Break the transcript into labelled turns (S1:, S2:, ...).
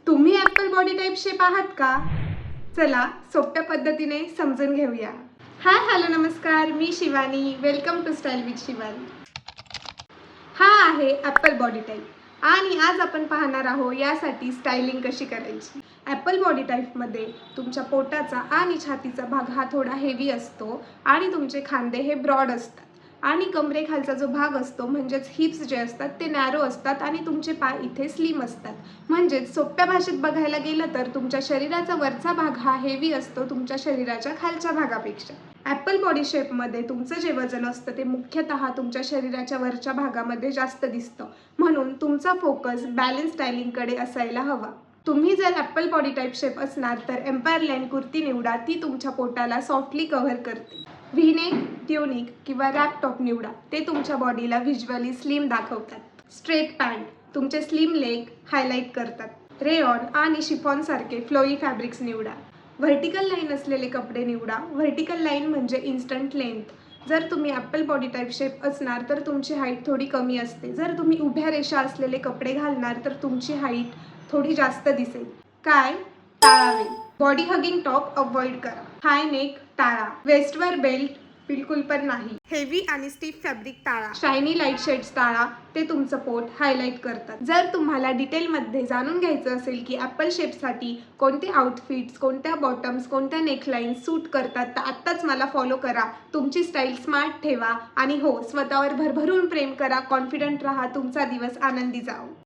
S1: तुम्ही Apple body type shape आहात का? चला सोप्या पद्धतीने समजून घेऊया. हाय हॅलो नमस्कार, मी Shivani. Welcome to style with Shivani. हा आहे ॲपल बॉडी टाइप आणि आज आपण पाहणार आहोत यासाठी स्टायलिंग कशी करायची. ॲपल बॉडी टाइपमध्ये तुमच्या पोटाचा आणि छातीचा भाग हा थोडा हेवी असतो आणि तुमचे खांदे हे ब्रॉड असतात आणि कमरेखालचा जो भाग असतो म्हणजेच हिप्स जे असतात ते नॅरो असतात आणि तुमचे पाय इथे स्लिम असतात. म्हणजेच सोप्या भाषेत बघायला गेलं तर तुमच्या शरीराचा वरचा भाग हा हेवी असतो तुमच्या शरीराच्या खालच्या भागापेक्षा. ॲपल बॉडी शेपमध्ये तुमचं जे वजन असतं ते मुख्यतः तुमच्या शरीराच्या वरच्या भागामध्ये जास्त दिसतं, म्हणून तुमचा फोकस बॅलन्स स्टायलिंगकडे असायला हवा. तुम्ही जर ॲपल बॉडी टाइप शेप असणार तर एम्पायर लाईन कुर्ती निवडा, ती तुमच्या पोटाला सॉफ्टली कव्हर करते. व्ही-नेक, ट्युनिक किंवा रॅप टॉप निवडा, ते तुमच्या बॉडीला व्हिज्युअली स्लिम दाखवतात. स्ट्रेट पॅन्ट तुमचे स्लिम लेग हायलाईट करतात. रेयॉन आणि शिफॉन सारखे फ्लोई फॅब्रिक्स निवडा. व्हर्टिकल लाईन असलेले कपडे निवडा. व्हर्टिकल लाईन म्हणजे इन्स्टंट लेंथ. जर तुम्ही ॲपल बॉडी टाइप शेप असणार तर तुमची हाईट थोडी कमी असते. जर तुम्ही उभ्या रेषा असलेले कपडे घालणार तर तुमची हाईट थोडी जास्त दिसेल. काय टाळावे? बॉडी हगिंग टॉप अवॉइड करा. हाय नेक टाळा. वेस्टवर बेल्ट बिलकुल पण नाही. हेवी आणि स्टिफ फॅब्रिक टाळा. शायनी लाईट शेड्स टाळा, ते तुमचं पोट हायलाईट करतात. जर तुम्हाला डिटेलमध्ये जाणून घ्यायचं असेल की ॲपल शेपसाठी कोणते आउटफिट्स, कोणत्या बॉटम्स, कोणत्या नेकलाईन्स सूट करतात तर आत्ताच मला फॉलो करा. तुमची स्टाईल स्मार्ट ठेवा आणि हो, स्वतःवर भरभरून प्रेम करा. कॉन्फिडंट राहा. तुमचा दिवस आनंदी जाओ.